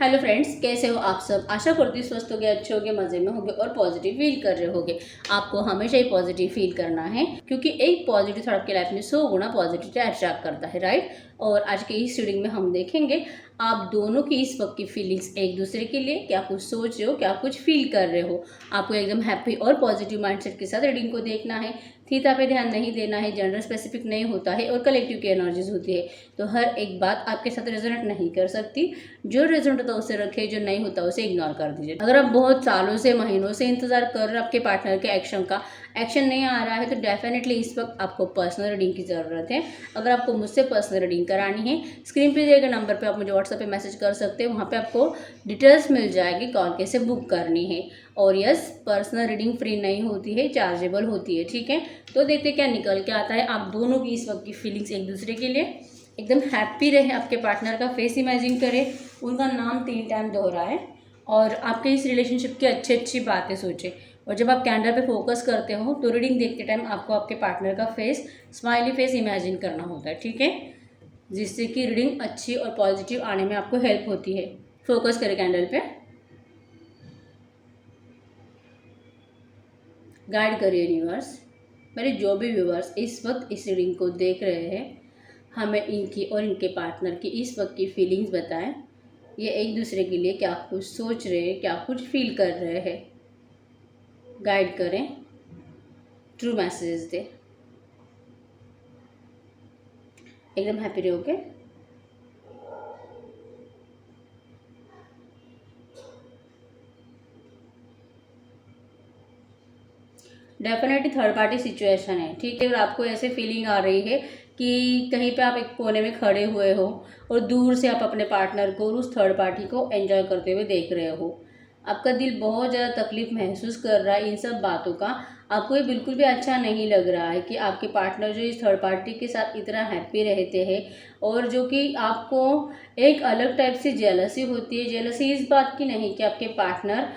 Hello friends, कैसे हो आप सब। आशा करती हूँ स्वस्थ होगे, अच्छे होगे, मज़े में होगे और पॉजिटिव फील कर रहे होगे। आपको हमेशा ही पॉजिटिव फील करना है क्योंकि एक पॉजिटिव थॉट आपकी लाइफ में 100 गुना पॉजिटिविटी अट्रैक्ट करता है, राइट। और आज के इस रीडिंग में हम देखेंगे आप दोनों की इस वक्त की फीलिंग्स एक दूसरे के लिए, क्या कुछ सोच रहे हो, क्या कुछ फील कर रहे हो। आपको एकदम हैप्पी और पॉजिटिव माइंडसेट के साथ रीडिंग को देखना है। थीटा पे ध्यान नहीं देना है, जेंडर स्पेसिफिक नहीं होता है और कलेक्टिव की एनर्जीज होती है, तो हर एक बात आपके साथ रेजोनेट नहीं कर सकती। जो रेजोनेट होता है उसे रखे, जो नहीं होता उसे इग्नोर कर दीजिए। अगर आप बहुत सालों से, महीनों से इंतजार कर रहे हो आपके पार्टनर के एक्शन का, एक्शन नहीं आ रहा है, तो डेफिनेटली इस वक्त आपको पर्सनल रीडिंग की ज़रूरत है। अगर आपको मुझसे पर्सनल रीडिंग करानी है, स्क्रीन पे दिए गए नंबर पे आप मुझे व्हाट्सएप पे मैसेज कर सकते हैं। वहाँ पे आपको डिटेल्स मिल जाएगी कौन कैसे बुक करनी है। और यस, पर्सनल रीडिंग फ्री नहीं होती है, चार्जेबल होती है, ठीक है। तो देखते क्या निकल के आता है। आप दोनों की इस वक्त की फीलिंग्स एक दूसरे के लिए एकदम हैप्पी रहे। आपके पार्टनर का फेस इमेजिन करें, उनका नाम 3 टाइम दोहराएं और आपके इस रिलेशनशिप की अच्छी अच्छी बातें सोचें। और जब आप कैंडल पे फोकस करते हो तो रीडिंग देखते टाइम आपको आपके पार्टनर का फेस, स्माइली फेस इमेजिन करना होता है, ठीक है, जिससे कि रीडिंग अच्छी और पॉजिटिव आने में आपको हेल्प होती है। फोकस करें कैंडल पे, गाइड करिए यूनिवर्स। मेरे जो भी व्यूवर्स इस वक्त इस रीडिंग को देख रहे हैं, हमें इनकी और इनके पार्टनर की इस वक्त की फीलिंग्स बताएं। ये एक दूसरे के लिए क्या कुछ सोच रहे हैं, क्या कुछ फील कर रहे हैं, गाइड करें, ट्रू मैसेजेस दे। एकदम हैप्पी रहोगे। डेफिनेटली थर्ड पार्टी सिचुएशन है, ठीक है। और आपको ऐसे फीलिंग आ रही है कि कहीं पे आप एक कोने में खड़े हुए हो और दूर से आप अपने पार्टनर को और उस थर्ड पार्टी को एंजॉय करते हुए देख रहे हो। आपका दिल बहुत ज़्यादा तकलीफ महसूस कर रहा है इन सब बातों का। आपको ये बिल्कुल भी अच्छा नहीं लग रहा है कि आपके पार्टनर जो इस थर्ड पार्टी के साथ इतना हैप्पी रहते हैं, और जो कि आपको एक अलग टाइप से जेलसी होती है। जेलसी इस बात की नहीं कि आपके पार्टनर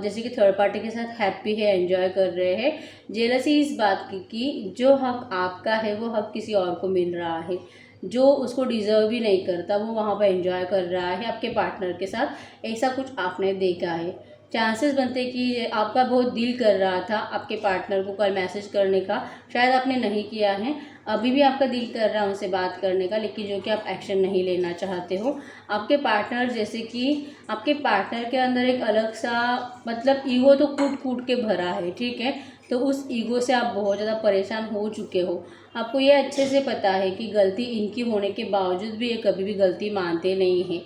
जैसे कि थर्ड पार्टी के साथ हैप्पी है, एंजॉय कर रहे हैं। जेलसी इस बात की कि जो हक आपका है वो हक किसी और को मिल रहा है, जो उसको डिज़र्व भी नहीं करता, वो वहाँ पर एंजॉय कर रहा है आपके पार्टनर के साथ। ऐसा कुछ आपने देखा है। चांसेस बनते कि आपका बहुत दिल कर रहा था आपके पार्टनर को कल मैसेज करने का, शायद आपने नहीं किया है। अभी भी आपका दिल कर रहा है उनसे बात करने का, लेकिन जो कि आप एक्शन नहीं लेना चाहते हो। आपके पार्टनर जैसे कि आपके पार्टनर के अंदर एक अलग सा मतलब ईगो तो कूट कूट के भरा है, ठीक है। तो उस ईगो से आप बहुत ज़्यादा परेशान हो चुके हो। आपको ये अच्छे से पता है कि गलती इनकी होने के बावजूद भी ये कभी भी गलती मानते नहीं हैं।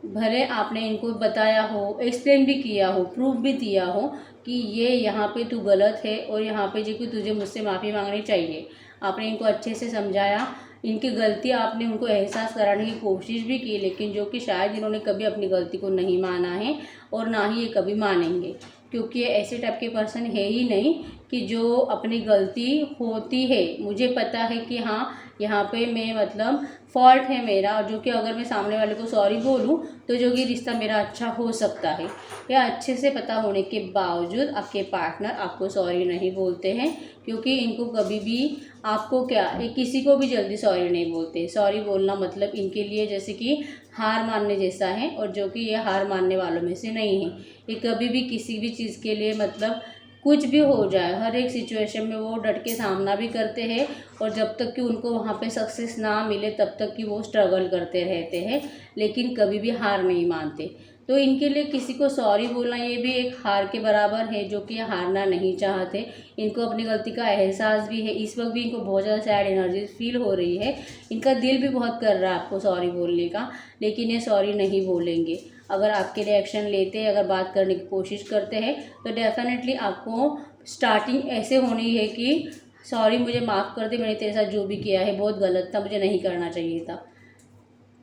भले आपने इनको बताया हो, एक्सप्लेन भी किया हो, प्रूफ भी दिया हो कि ये यहाँ पे तू गलत है और यहाँ पे जो कि तुझे मुझसे माफ़ी मांगनी चाहिए। आपने इनको अच्छे से समझाया, इनकी गलती आपने उनको एहसास कराने की कोशिश भी की, लेकिन जो कि शायद इन्होंने कभी अपनी गलती को नहीं माना है और ना ही ये कभी मानेंगे, क्योंकि ये ऐसे टाइप के पर्सन है ही नहीं कि जो अपनी गलती होती है, मुझे पता है कि हाँ यहाँ पे मैं मतलब फॉल्ट है मेरा, और जो कि अगर मैं सामने वाले को सॉरी बोलूँ तो जो कि रिश्ता मेरा अच्छा हो सकता है। यह अच्छे से पता होने के बावजूद आपके पार्टनर आपको सॉरी नहीं बोलते हैं, क्योंकि इनको कभी भी आपको क्या, किसी को भी जल्दी सॉरी नहीं बोलते। सॉरी बोलना मतलब इनके लिए जैसे कि हार मानने जैसा है, और जो कि ये हार मानने वालों में से नहीं है। ये कभी भी किसी भी चीज़ के लिए मतलब कुछ भी हो जाए, हर एक सिचुएशन में वो डट के सामना भी करते हैं, और जब तक कि उनको वहाँ पे सक्सेस ना मिले तब तक कि वो स्ट्रगल करते रहते हैं, लेकिन कभी भी हार नहीं मानते। तो इनके लिए किसी को सॉरी बोलना ये भी एक हार के बराबर है, जो कि हारना नहीं चाहते। इनको अपनी गलती का एहसास भी है। इस वक्त भी इनको बहुत ज़्यादा सैड एनर्जी फील हो रही है। इनका दिल भी बहुत कर रहा है आपको सॉरी बोलने का, लेकिन ये सॉरी नहीं बोलेंगे। अगर आपके लिए एक्शन लेते हैं, अगर बात करने की कोशिश करते हैं, तो डेफिनेटली आपको स्टार्टिंग ऐसे होनी है कि सॉरी मुझे माफ़ कर दे, मैंने तेरे साथ जो भी किया है बहुत गलत था, मुझे नहीं करना चाहिए था।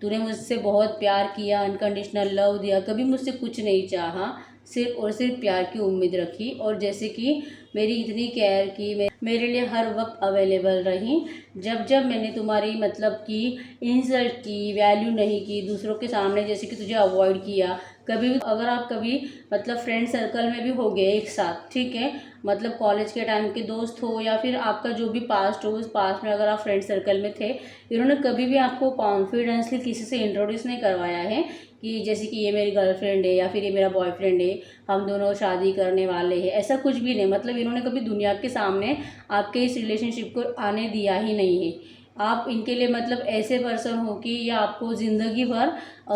तूने मुझसे बहुत प्यार किया, अनकंडीशनल लव दिया, कभी मुझसे कुछ नहीं चाहा, सिर्फ और सिर्फ प्यार की उम्मीद रखी। और जैसे कि मेरी इतनी केयर की, मेरे लिए हर वक्त अवेलेबल रही। जब जब मैंने तुम्हारी मतलब कि इंसल्ट की, वैल्यू नहीं की, दूसरों के सामने जैसे कि तुझे अवॉइड किया, कभी भी अगर आप कभी मतलब फ्रेंड सर्कल में भी हो गए एक साथ, ठीक है, मतलब कॉलेज के टाइम के दोस्त हो या फिर आपका जो भी पास्ट हो, उस पास्ट में अगर आप फ्रेंड सर्कल में थे, इन्होंने कभी भी आपको कॉन्फिडेंसली किसी से इंट्रोड्यूस नहीं करवाया है कि जैसे कि ये मेरी गर्लफ्रेंड है या फिर ये मेरा बॉयफ्रेंड है, हम दोनों शादी करने वाले हैं, ऐसा कुछ भी नहीं। मतलब इन्होंने कभी दुनिया के सामने आपके इस रिलेशनशिप को आने दिया ही नहीं है। आप इनके लिए मतलब ऐसे पर्सन हो कि ये आपको ज़िंदगी भर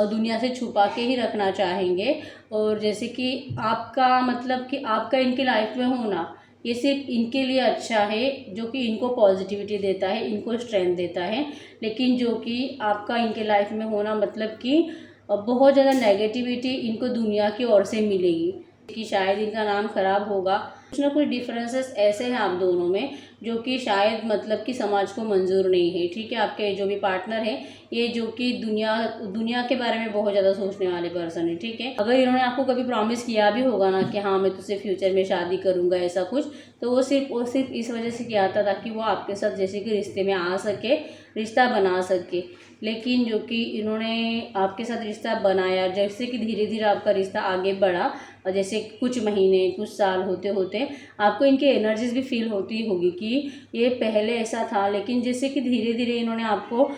दुनिया से छुपा के ही रखना चाहेंगे। और जैसे कि आपका मतलब कि आपका इनके लाइफ में होना, ये सिर्फ इनके लिए अच्छा है, जो कि इनको पॉजिटिविटी देता है, इनको स्ट्रेंथ देता है। लेकिन जो कि आपका इनके लाइफ में होना मतलब कि बहुत ज़्यादा नेगेटिविटी इनको दुनिया की ओर से मिलेगी कि शायद इनका नाम खराब होगा। कुछ ना कुछ डिफरेंसेस ऐसे हैं आप दोनों में जो कि शायद मतलब कि समाज को मंजूर नहीं है, ठीक है। आपके जो भी पार्टनर है ये जो कि दुनिया के बारे में बहुत ज़्यादा सोचने वाले पर्सन है, ठीक है। अगर इन्होंने आपको कभी प्रॉमिस किया भी होगा ना कि हाँ मैं तुझसे फ्यूचर में शादी करूँगा ऐसा कुछ, तो वो सिर्फ इस वजह से किया था ताकि वो आपके साथ जैसे कि रिश्ते में आ सके, रिश्ता बना सके। लेकिन जो कि इन्होंने आपके साथ रिश्ता बनाया, जैसे कि धीरे धीरे आपका रिश्ता आगे बढ़ा और जैसे कुछ महीने कुछ साल होते होते आपको इनकी एनर्जीज भी फील होती होगी कि ये पहले ऐसा था, लेकिन जैसे कि धीरे धीरे इन्होंने आपको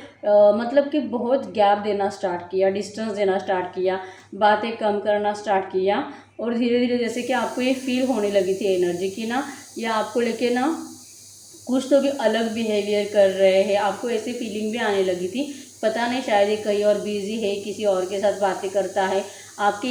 मतलब कि बहुत गैप देना स्टार्ट किया, डिस्टेंस देना स्टार्ट किया, बातें कम करना स्टार्ट किया। और धीरे धीरे जैसे कि आपको ये फील होने लगी थी एनर्जी की ना, या आपको लेके ना कुछ तो भी अलग बिहेवियर कर रहे हैं, आपको ऐसी फीलिंग भी आने लगी थी। पता नहीं शायद ये कहीं और बिजी है, किसी और के साथ बातें करता है। आपके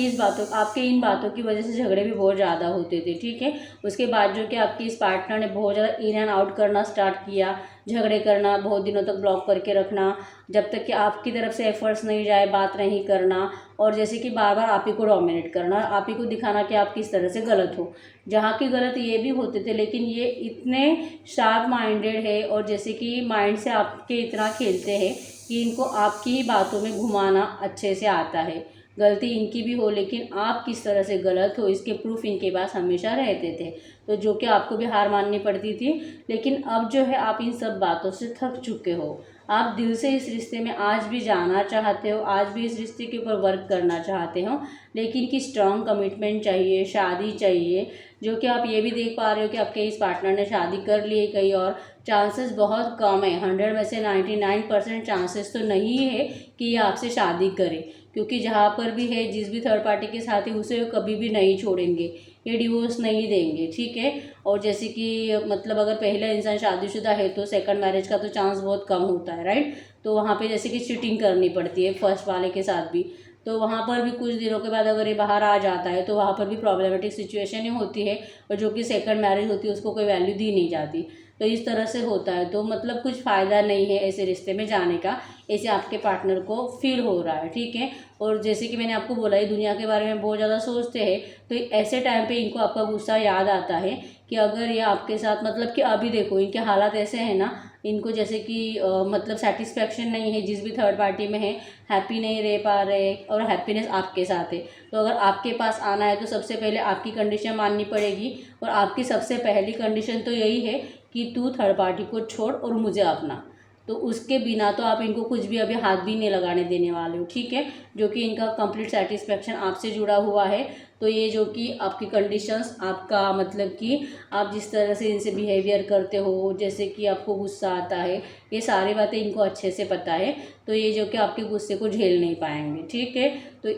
इन बातों की वजह से झगड़े भी बहुत ज़्यादा होते थे, ठीक है। उसके बाद जो कि आपकी इस पार्टनर ने बहुत ज़्यादा इन एंड आउट करना स्टार्ट किया, झगड़े करना, बहुत दिनों तक ब्लॉक करके रखना, जब तक कि आपकी तरफ से एफर्ट्स नहीं जाए, बात नहीं करना, और जैसे कि बार बार आप ही को डोमिनेट करना, आप ही को दिखाना कि आप किस तरह से गलत हो, जहाँ की गलत ये भी होते थे। लेकिन ये इतने शार्प माइंडेड है और जैसे कि माइंड से आपके इतना खेलते हैं कि इनको आपकी ही बातों में घुमाना अच्छे से आता है। गलती इनकी भी हो लेकिन आप किस तरह से गलत हो इसके प्रूफ इनके पास हमेशा रहते थे, तो जो कि आपको भी हार माननी पड़ती थी। लेकिन अब जो है आप इन सब बातों से थक चुके हो, आप दिल से इस रिश्ते में आज भी जाना चाहते हो, आज भी इस रिश्ते के ऊपर वर्क करना चाहते हो, लेकिन कि स्ट्रॉन्ग कमिटमेंट चाहिए, शादी चाहिए। जो कि आप ये भी देख पा रहे हो कि आपके इस पार्टनर ने शादी कर ली है कहीं और, चांसेस बहुत कम है, 100 में से 99% चांसेस तो नहीं है कि ये आपसे शादी करे, क्योंकि जहाँ पर भी है, जिस भी थर्ड पार्टी के साथ है, उसे कभी भी नहीं छोड़ेंगे, ये डिवोर्स नहीं देंगे, ठीक है। और जैसे कि मतलब अगर पहला इंसान शादीशुदा है तो सेकंड मैरिज का तो चांस बहुत कम होता है, राइट। तो वहाँ पे जैसे कि चीटिंग करनी पड़ती है फर्स्ट वाले के साथ भी, तो वहाँ पर भी कुछ दिनों के बाद अगर ये बाहर आ जाता है तो वहाँ पर भी प्रॉब्लमेटिक सिचुएशन ही होती है, और जो कि सेकंड मैरिज होती है उसको कोई वैल्यू दी नहीं जाती। तो इस तरह से होता है, तो मतलब कुछ फ़ायदा नहीं है ऐसे रिश्ते में जाने का, ऐसे आपके पार्टनर को फील हो रहा है, ठीक है। और जैसे कि मैंने आपको बोला, ये दुनिया के बारे में बहुत ज़्यादा सोचते हैं, तो ऐसे टाइम पे इनको आपका गुस्सा याद आता है कि अगर ये आपके साथ मतलब कि अभी देखो इनके हालात ऐसे हैं ना, इनको जैसे कि मतलब सेटिस्फेक्शन नहीं है जिस भी थर्ड पार्टी में है, हैप्पी नहीं रह पा रहे, और हैप्पीनेस आपके साथ है। तो अगर आपके पास आना है तो सबसे पहले आपकी कंडीशन माननी पड़ेगी, और आपकी सबसे पहली कंडीशन तो यही है कि तू थर्ड पार्टी को छोड़ और मुझे अपना। तो उसके बिना तो आप इनको कुछ भी अभी हाथ भी नहीं लगाने देने वाले हो, ठीक है। जो कि इनका कंप्लीट सेटिस्फेक्शन आपसे जुड़ा हुआ है। तो ये जो कि आपकी कंडीशंस, आपका मतलब कि आप जिस तरह से इनसे बिहेवियर करते हो, जैसे कि आपको गुस्सा आता है, ये सारी बातें इनको अच्छे से पता है। तो ये जो कि आपके गुस्से को झेल नहीं पाएंगे, ठीक है। तो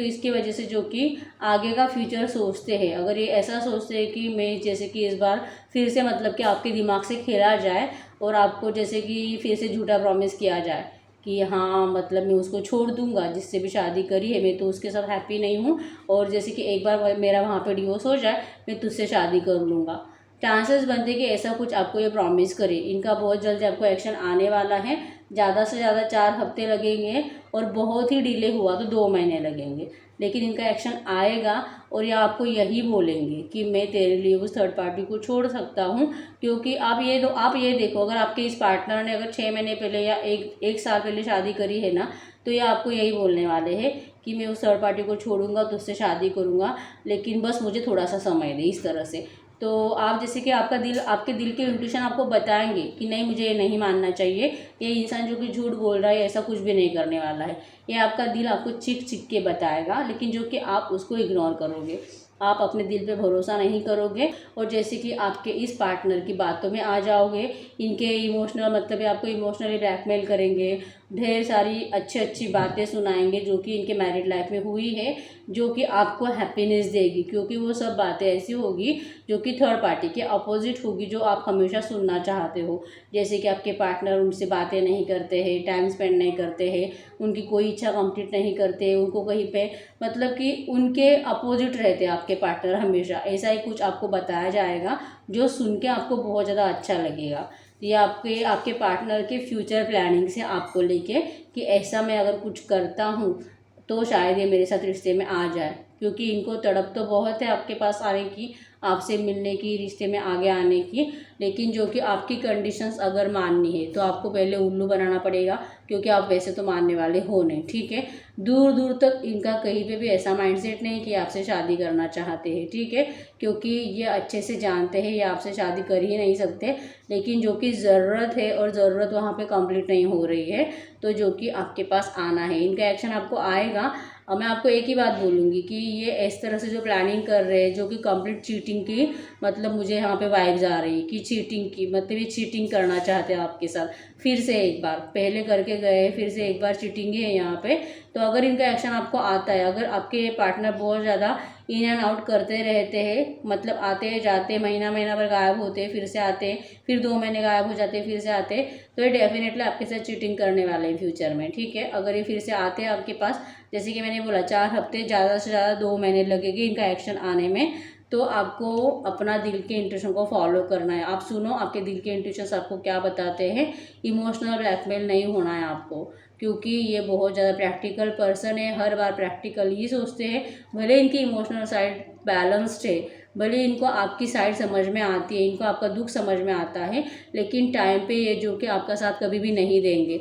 इसकी वजह से जो कि आगे का फ्यूचर सोचते हैं, अगर ये ऐसा सोचते हैं कि मैं जैसे कि इस बार फिर से मतलब कि आपके दिमाग से खेला जाए और आपको जैसे कि फिर से झूठा प्रॉमिस किया जाए कि हाँ मतलब मैं उसको छोड़ दूंगा जिससे भी शादी करी है, मैं तो उसके साथ हैप्पी नहीं हूँ, और जैसे कि एक बार मेरा वहाँ पे डिवोर्स हो जाए मैं तुझसे शादी कर लूँगा। चांसेस बनते कि ऐसा कुछ आपको ये प्रॉमिस करे। इनका बहुत जल्दी आपको एक्शन आने वाला है, ज़्यादा से ज़्यादा 4 हफ्ते लगेंगे, और बहुत ही डिले हुआ तो 2 महीने लगेंगे, लेकिन इनका एक्शन आएगा। और ये आपको यही बोलेंगे कि मैं तेरे लिए उस थर्ड पार्टी को छोड़ सकता हूँ, क्योंकि आप ये देखो, अगर आपके इस पार्टनर ने अगर 6 महीने पहले या एक साल पहले शादी करी है ना, तो ये आपको यही बोलने वाले हैं कि मैं उस थर्ड पार्टी को छोड़ूंगा तो उससे शादी करूँगा, लेकिन बस मुझे थोड़ा सा समय दे, इस तरह से। तो आप जैसे कि आपके दिल के इंट्यूशन आपको बताएंगे कि नहीं, मुझे ये नहीं मानना चाहिए, ये इंसान जो कि झूठ बोल रहा है ऐसा कुछ भी नहीं करने वाला है। ये आपका दिल आपको चिक चिक के बताएगा, लेकिन जो कि आप उसको इग्नोर करोगे, आप अपने दिल पे भरोसा नहीं करोगे और जैसे कि आपके इस पार्टनर की बातों में आ जाओगे, इनके इमोशनल मतलब आपको इमोशनली ब्लैकमेल करेंगे, ढेर सारी अच्छी बातें सुनाएंगे जो कि इनके मैरिड लाइफ में हुई है, जो कि आपको हैप्पीनेस देगी, क्योंकि वो सब बातें ऐसी होगी जो कि थर्ड पार्टी के अपोजिट होगी, जो आप हमेशा सुनना चाहते हो। जैसे कि आपके पार्टनर उनसे बातें नहीं करते हैं, टाइम स्पेंड नहीं करते हैं, उनकी कोई इच्छा कंप्लीट नहीं करते, उनको कहीं पे मतलब कि उनके अपोजिट रहते हैं आपके पार्टनर हमेशा, ऐसा ही कुछ आपको बताया जाएगा जो सुन के आपको बहुत ज़्यादा अच्छा लगेगा। ये आपके पार्टनर के फ्यूचर प्लानिंग से आपको लेके कि ऐसा मैं अगर कुछ करता हूँ तो शायद ये मेरे साथ रिश्ते में आ जाए, क्योंकि इनको तड़प तो बहुत है आपके पास आने की, आपसे मिलने की, रिश्ते में आगे आने की, लेकिन जो कि आपकी कंडीशंस अगर माननी है तो आपको पहले उल्लू बनाना पड़ेगा, क्योंकि आप वैसे तो मानने वाले हो नहीं, ठीक है। दूर दूर तक इनका कहीं पे भी ऐसा माइंडसेट नहीं कि आपसे शादी करना चाहते हैं, ठीक है, क्योंकि ये अच्छे से जानते हैं ये आपसे शादी कर ही नहीं सकते, लेकिन जो कि ज़रूरत है और ज़रूरत वहाँ पे कंप्लीट नहीं हो रही है, तो जो कि आपके पास आना है, इनका एक्शन आपको आएगा। और मैं आपको एक ही बात बोलूँगी कि ये इस तरह से जो प्लानिंग कर रहे हैं, जो कि कंप्लीट चीटिंग की, मतलब मुझे यहाँ पे वाइब्स आ रही है कि चीटिंग की, मतलब ये चीटिंग करना चाहते हैं आपके साथ, फिर से एक बार, पहले करके गए फिर से एक बार चीटिंग ही है यहाँ पे। तो अगर इनका एक्शन आपको आता है, अगर आपके पार्टनर बहुत ज़्यादा इन एंड आउट करते रहते हैं, मतलब आते हैं जाते, महीना भर गायब होते हैं, फिर से आते हैं, फिर 2 महीने गायब हो जाते हैं, फिर से आते हैं, तो ये डेफिनेटली आपके साथ चीटिंग करने वाले हैं फ्यूचर में, ठीक है। अगर ये फिर से आते हैं आपके पास, जैसे कि मैंने बोला 4 हफ्ते, ज़्यादा से ज़्यादा 2 महीने लगेंगे इनका एक्शन आने में, तो आपको अपना दिल के इंट्यूशन को फॉलो करना है। आप सुनो आपके दिल के इंट्यूशंस आपको क्या बताते हैं, इमोशनल ब्लैकमेल नहीं होना है आपको, क्योंकि ये बहुत ज़्यादा प्रैक्टिकल पर्सन है, हर बार प्रैक्टिकल ही सोचते हैं। भले इनकी इमोशनल साइड बैलेंस्ड है, भले इनको आपकी साइड समझ में आती है, इनको आपका दुख समझ में आता है, लेकिन टाइम पे ये जो कि आपका साथ कभी भी नहीं देंगे।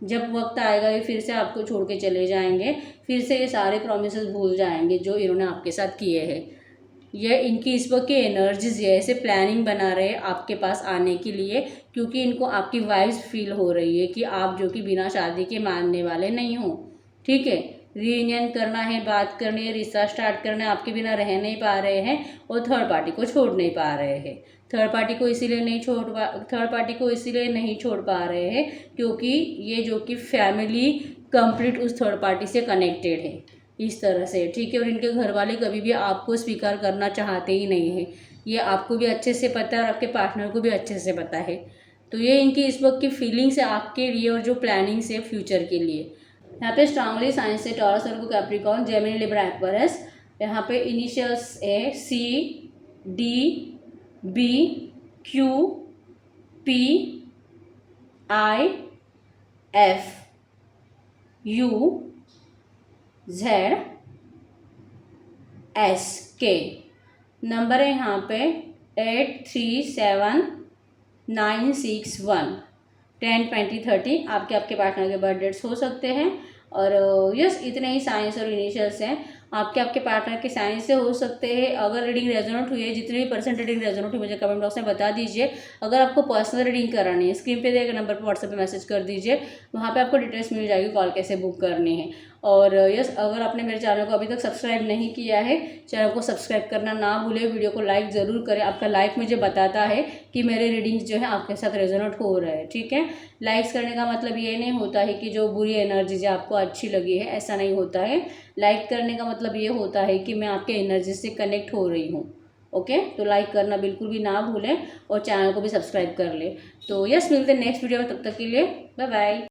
जब वक्त आएगा ये फिर से आपको छोड़ के चले जाएंगे, फिर से ये सारे प्रॉमिसेस भूल जाएंगे जो इन्होंने आपके साथ किए हैं। ये इनकी इस वक्त की एनर्जीज ये ऐसे प्लानिंग बना रहे हैं आपके पास आने के लिए, क्योंकि इनको आपकी वाइब्स फील हो रही है कि आप जो कि बिना शादी के मानने वाले नहीं हो, ठीक है। रीयूनियन करना है, बात करनी है, रिश्ता स्टार्ट करना है, आपके बिना रह नहीं पा रहे हैं और थर्ड पार्टी को छोड़ नहीं पा रहे हैं। थर्ड पार्टी को इसीलिए नहीं छोड़ पा रहे हैं क्योंकि ये जो कि फैमिली कंप्लीट उस थर्ड पार्टी से कनेक्टेड है, इस तरह से, ठीक है। और इनके घर वाले कभी भी आपको स्वीकार करना चाहते ही नहीं है, ये आपको भी अच्छे से पता है और आपके पार्टनर को भी अच्छे से पता है। तो ये इनकी इस वक्त की फीलिंग्स है आपके लिए और जो प्लानिंग्स है फ्यूचर के लिए। यहाँ पे स्ट्रांगली साइंस से टॉरस, वर्गो, कैप्रिकॉर्न, जेमिनी, लिब्रा, एक्वेरियस, यहाँ पे इनिशियल्स है CDBQ PIFUZSK। नंबर है यहाँ पे 837961। 10, 20, 30 आपके पार्टनर के बर्थ डेट्स हो सकते हैं। और यस, इतने ही साइंस और इनिशियल्स हैं आपके पार्टनर के साइंस से हो सकते हैं। अगर रीडिंग रेजोनेट हुई है, जितने भी परसेंट रीडिंग रेजोनेट हुई मुझे कमेंट बॉक्स में बता दीजिए। अगर आपको पर्सनल रीडिंग करानी है, स्क्रीन पे दिए गए नंबर पर व्हाट्सएप पे मैसेज कर दीजिए, वहाँ पे आपको डिटेल्स मिल जाएगी कॉल कैसे बुक करनी है। और यस, अगर आपने मेरे चैनल को अभी तक सब्सक्राइब नहीं किया है, चैनल को सब्सक्राइब करना ना भूलें, वीडियो को लाइक ज़रूर करें। आपका लाइक मुझे बताता है कि मेरे रीडिंग्स जो है आपके साथ रेजोनेट हो रहे हैं, ठीक है। लाइक्स करने का मतलब ये नहीं होता है कि जो बुरी एनर्जीज आपको अच्छी लगी है, ऐसा नहीं होता है। लाइक करने का मतलब ये होता है कि मैं आपके एनर्जी से कनेक्ट हो रही हूँ, ओके। तो लाइक करना बिल्कुल भी ना भूलें और चैनल को भी सब्सक्राइब कर लें। तो यस, मिलते हैं नेक्स्ट वीडियो में, तब तक के लिए बाय बाय।